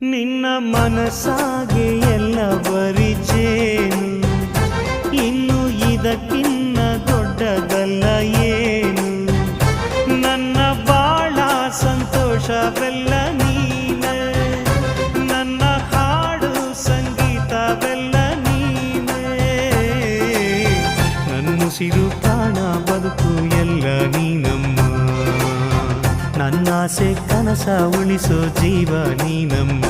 ನಿನ್ನ ಮನಸ್ಸಾಗೆ ಎಲ್ಲ ಬರಿಚೇನು, ಇನ್ನು ಇದಕ್ಕಿನ್ನ ದೊಡ್ಡದಲ್ಲ ಏನು. ನನ್ನ ಬಾಳ ಸಂತೋಷವೆಲ್ಲ ನೀನೆ, ನನ್ನ ಹಾಡು ಸಂಗೀತವೆಲ್ಲ ನೀನೆ. ನನ್ನುಸಿರು ಪ್ರಾಣ ಬದುಕು ಎಲ್ಲ ನೀನಮ್ಮ, ನನ್ನಾಸೆ ಕನಸ ಉಳಿಸೋ ಜೀವ ನೀನಮ್ಮ.